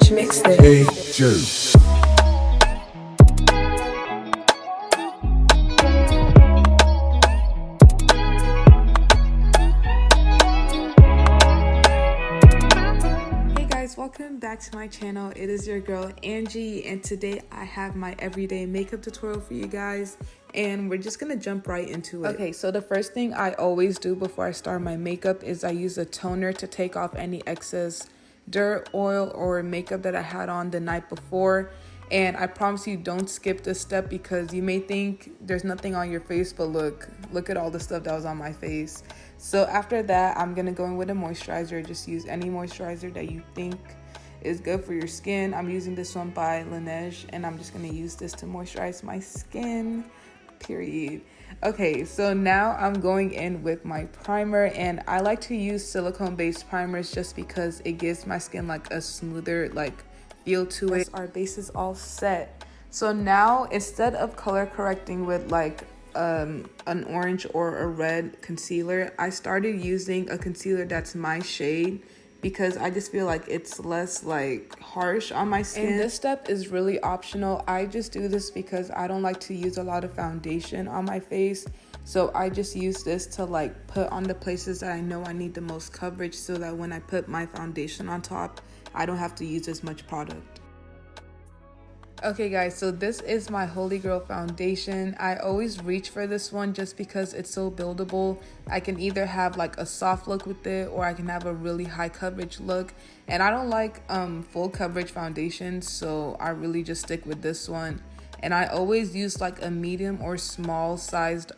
Rich mixtape. Hey, Joe. Hey guys, welcome back to my channel. It is your girl Angie, and today I have my everyday makeup tutorial for you guys, and we're just gonna jump right into it. Okay, so the first thing I always do before I start my makeup is I use a toner to take off any excess dirt, oil, or makeup that I had on the night before. And I promise you, don't skip this step because you may think there's nothing on your face, but look at all the stuff that was on my face. So after that, I'm gonna go in with a moisturizer. Just use any moisturizer that you think is good for your skin. I'm using this one by Laneige, and I'm just gonna use this to moisturize my skin, period. Okay, so now I'm going in with my primer, and I like to use silicone based primers just because it gives my skin like a smoother feel to it. Our base is all set. So now instead of color correcting with like an orange or a red concealer, I started using a concealer that's my shade because I just feel like it's less like harsh on my skin. And this step is really optional. I just do this because I don't like to use a lot of foundation on my face. So I just use this to like put on the places that I know I need the most coverage, so that when I put my foundation on top, I don't have to use as much product. Okay guys, so this is my Holy Grail foundation. I always reach for this one just because it's so buildable. I can either have like a soft look with it, or I can have a really high coverage look. And I don't like full coverage foundations, so I really just stick with this one. And I always use like a medium or small sized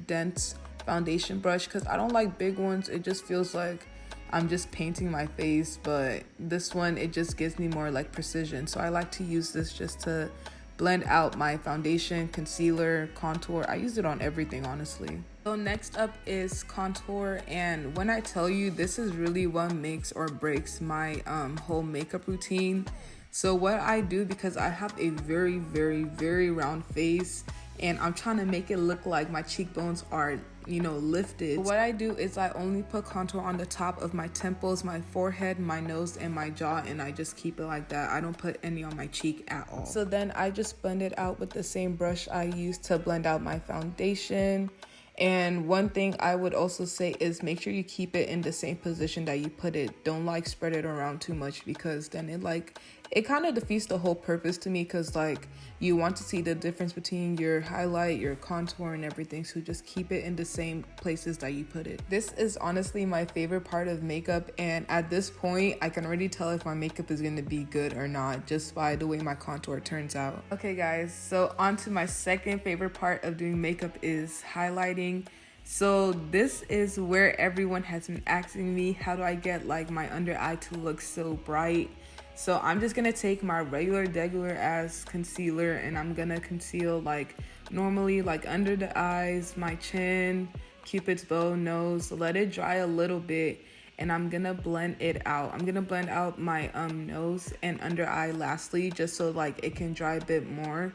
dense foundation brush because I don't like big ones. It just feels like I'm just painting my face, but this one, it just gives me more like precision. So I like to use this just to blend out my foundation, concealer, contour. I use it on everything, honestly. So next up is contour, and when I tell you, this is really what makes or breaks my whole makeup routine. So what I do, because I have a very round face and I'm trying to make it look like my cheekbones are, you know, lifted. What I do is I only put contour on the top of my temples, my forehead, my nose, and my jaw, and I just keep it like that. I don't put any on my cheek at all. So then I just blend it out with the same brush I used to blend out my foundation. And one thing I would also say is make sure you keep it in the same position that you put it. Don't like spread it around too much, because then it kind of defeats the whole purpose to me, because like you want to see the difference between your highlight, your contour, and everything. So just keep it in the same places that you put it. This is honestly my favorite part of makeup, and at this point I can already tell if my makeup is going to be good or not just by the way my contour turns out. Okay guys, so on to my second favorite part of doing makeup is highlighting. So this is where everyone has been asking me, how do I get like my under eye to look so bright? So I'm just gonna take my regular ass concealer, and I'm gonna conceal like normally, like under the eyes, my chin, cupid's bow, nose. Let it dry a little bit, and I'm gonna blend it out. I'm gonna blend out my nose and under eye lastly, just so like it can dry a bit more.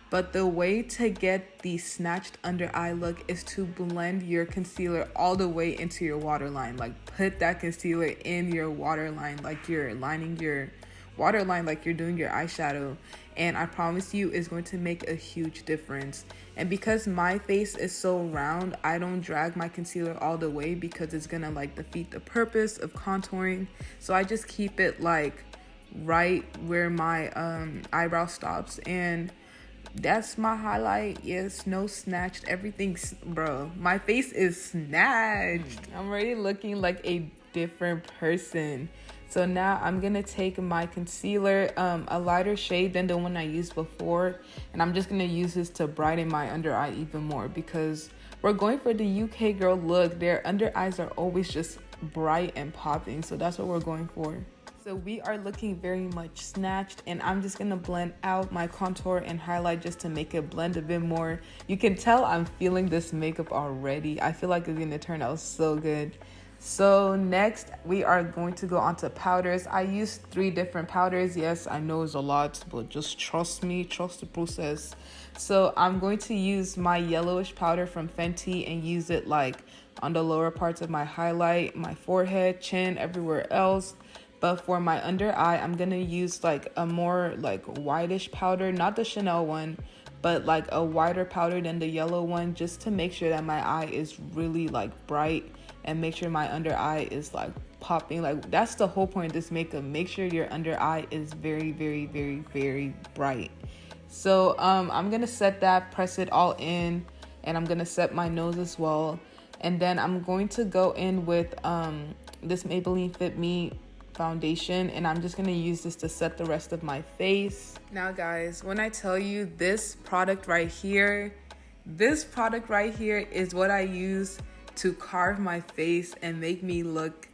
But the way to get the snatched under eye look is to blend your concealer all the way into your waterline. Like put that concealer in your waterline, like you're lining your waterline, like you're doing your eyeshadow. And I promise you, it's going to make a huge difference. And because my face is so round, I don't drag my concealer all the way because it's gonna like defeat the purpose of contouring. So I just keep it like right where my eyebrow stops, and that's my highlight. Yes, no snatched, everything's, bro, my face is snatched. I'm already looking like a different person. So now I'm gonna take my concealer, a lighter shade than the one I used before, and I'm just gonna use this to brighten my under eye even more, because we're going for the UK girl look. Their under eyes are always just bright and popping, so that's what we're going for. So we are looking very much snatched, and I'm just gonna blend out my contour and highlight just to make it blend a bit more. You can tell I'm feeling this makeup already. I feel like it's gonna turn out so good. So next we are going to go on to powders. I used 3 different powders. Yes, I know it's a lot, but just trust me, trust the process. So I'm going to use my yellowish powder from Fenty and use it like on the lower parts of my highlight, my forehead, chin, everywhere else. But for my under eye, I'm gonna use like a more like whitish powder, not the Chanel one, but like a whiter powder than the yellow one, just to make sure that my eye is really like bright and make sure my under eye is like popping. Like that's the whole point of this makeup. Make sure your under eye is very, very, very, very bright. So I'm gonna set that, press it all in, and I'm gonna set my nose as well. And then I'm going to go in with this Maybelline Fit Me foundation, and I'm just gonna use this to set the rest of my face. Now guys, when I tell you this product right here is what I use to carve my face and make me look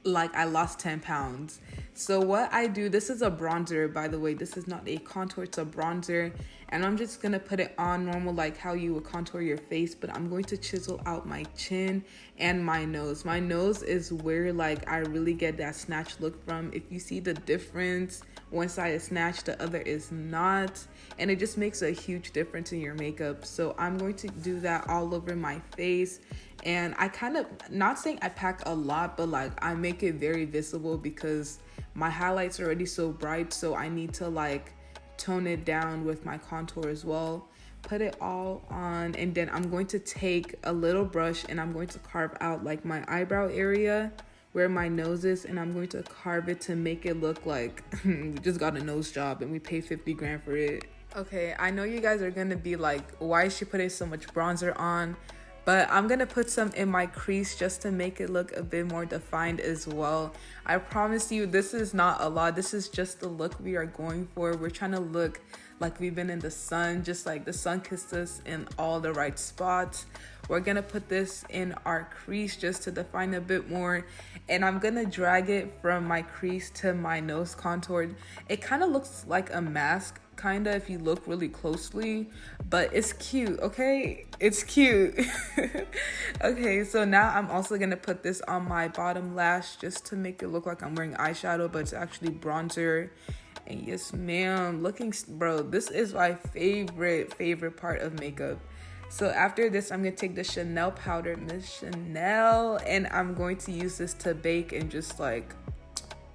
like I lost 10 pounds. So what I do, this is a bronzer, by the way. This is not a contour, it's a bronzer. And I'm just gonna put it on normal, like how you would contour your face, but I'm going to chisel out my chin and my nose. My nose is where like I really get that snatch look from. If you see the difference, one side is snatched, the other is not. And it just makes a huge difference in your makeup. So I'm going to do that all over my face. And I kind of, not saying I pack a lot, but like I make it very visible because my highlights are already so bright. So I need to like tone it down with my contour as well. Put it all on, and then I'm going to take a little brush and I'm going to carve out like my eyebrow area where my nose is, and I'm going to carve it to make it look like we just got a nose job and we paid 50 grand for it. Okay, I know you guys are gonna be like, why is she putting so much bronzer on? But I'm gonna put some in my crease just to make it look a bit more defined as well. I promise you, this is not a lot. This is just the look we are going for. We're trying to look like we've been in the sun, just like the sun kissed us in all the right spots. We're gonna put this in our crease just to define a bit more. And I'm gonna drag it from my crease to my nose contour. It kind of looks like a mask, kind of, if you look really closely, but it's cute. Okay, it's cute. Okay, so now I'm also gonna put this on my bottom lash just to make it look like I'm wearing eyeshadow, but it's actually bronzer. And yes ma'am, bro, this is my favorite part of makeup. So after this, I'm gonna take the Chanel powder, Miss Chanel, and I'm going to use this to bake and just like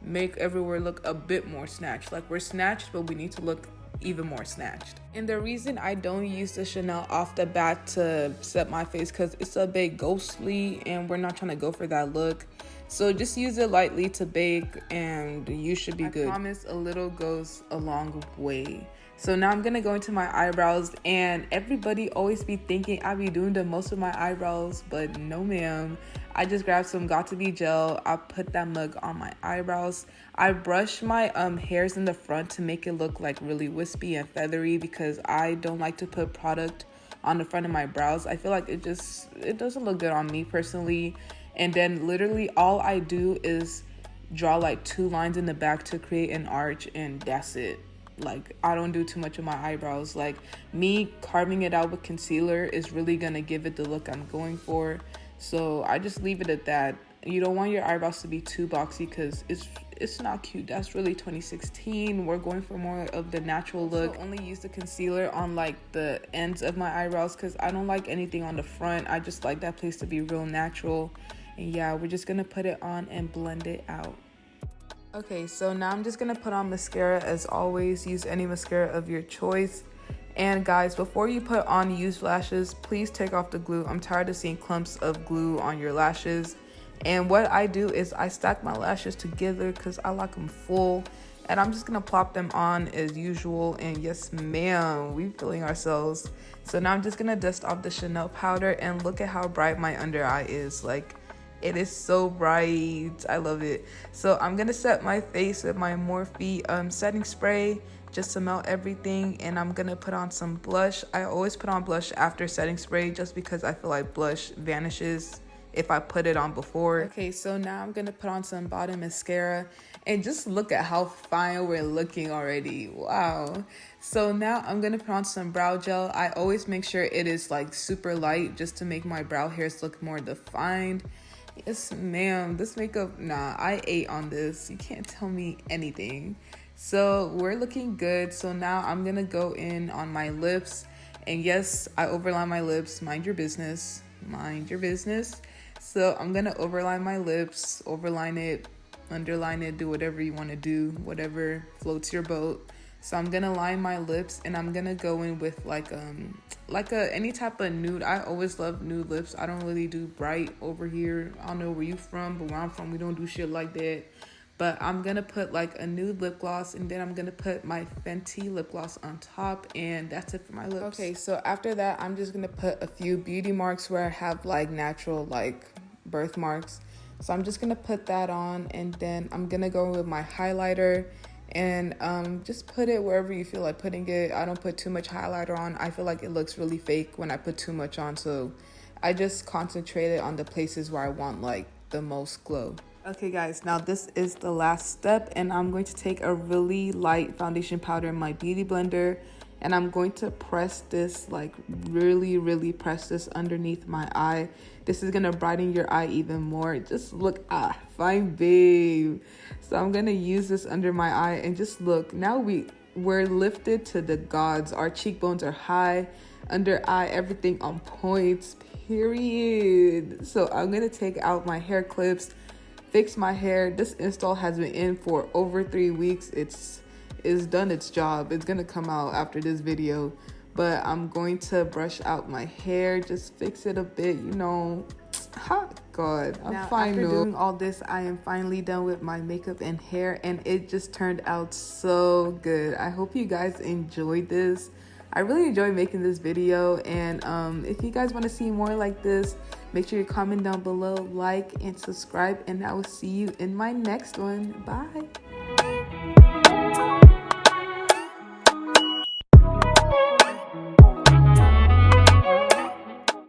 make everywhere look a bit more snatched. Like we're snatched, but we need to look even more snatched. And the reason I don't use the Chanel off the bat to set my face, because it's a bit ghostly and we're not trying to go for that look. So just use it lightly to bake and you should be good. I promise a little goes a long way. So now I'm gonna go into my eyebrows, and everybody always be thinking I be doing the most of my eyebrows, but no ma'am. I just grabbed some Got2b gel. I put that mug on my eyebrows. I brush my hairs in the front to make it look like really wispy and feathery, because I don't like to put product on the front of my brows. I feel like it doesn't look good on me personally. And then literally all I do is draw like 2 lines in the back to create an arch, and that's it. Like I don't do too much of my eyebrows. Like me carving it out with concealer is really gonna give it the look I'm going for. So I just leave it at that. You don't want your eyebrows to be too boxy because it's not cute. That's really 2016. We're going for more of the natural look. So only use the concealer on like the ends of my eyebrows because I don't like anything on the front. I just like that place to be real natural. And yeah, we're just gonna put it on and blend it out. Okay, so now I'm just gonna put on mascara. As always, use any mascara of your choice. And guys, before you put on used lashes, please take off the glue. I'm tired of seeing clumps of glue on your lashes. And what I do is I stack my lashes together because I like them full. And I'm just gonna plop them on as usual. And yes ma'am, we feeling ourselves. So now I'm just gonna dust off the Chanel powder, and look at how bright my under eye is. Like, it is so bright. I love it. So I'm gonna set my face with my Morphe setting spray just to melt everything, and I'm gonna put on some blush. I always put on blush after setting spray just because I feel like blush vanishes if I put it on before. Okay, so now I'm gonna put on some bottom mascara, and just look at how fine we're looking already. Wow. So now I'm gonna put on some brow gel. I always make sure it is like super light just to make my brow hairs look more defined. Yes ma'am, this makeup, nah, I ate on this. You can't tell me anything. So we're looking good. So now I'm gonna go in on my lips, and yes, I overline my lips. Mind your business. So I'm gonna overline my lips, overline it underline it, do whatever you want to do, whatever floats your boat. So I'm gonna line my lips, and I'm gonna go in with like any type of nude. I always love nude lips. I don't really do bright over here. I don't know where you from, but where I'm from, we don't do shit like that. But I'm gonna put like a nude lip gloss, and then I'm gonna put my Fenty lip gloss on top, and that's it for my lips. Okay, so after that, I'm just gonna put a few beauty marks where I have like natural like birthmarks. So I'm just gonna put that on, and then I'm gonna go with my highlighter and just put it wherever you feel like putting it. I don't put too much highlighter on. I feel like it looks really fake when I put too much on, so I just concentrated on the places where I want like the most glow. Okay guys, now this is the last step, and I'm going to take a really light foundation powder in my beauty blender, and I'm going to press this, like really press this underneath my eye. This is gonna brighten your eye even more. Just look, fine babe. So I'm gonna use this under my eye, and just look, now we're lifted to the gods. Our cheekbones are high, under eye, everything on point, period. So I'm gonna take out my hair clips, fix my hair. This install has been in for over 3 weeks. It's done its job. It's gonna come out after this video, but I'm going to brush out my hair, just fix it a bit, you know. God, I'm fine now. After doing all this, I am finally done with my makeup and hair, and it just turned out so good. I hope you guys enjoyed this. I really enjoyed making this video, and if you guys want to see more like this, make sure you comment down below, like and subscribe, and I will see you in my next one. Bye.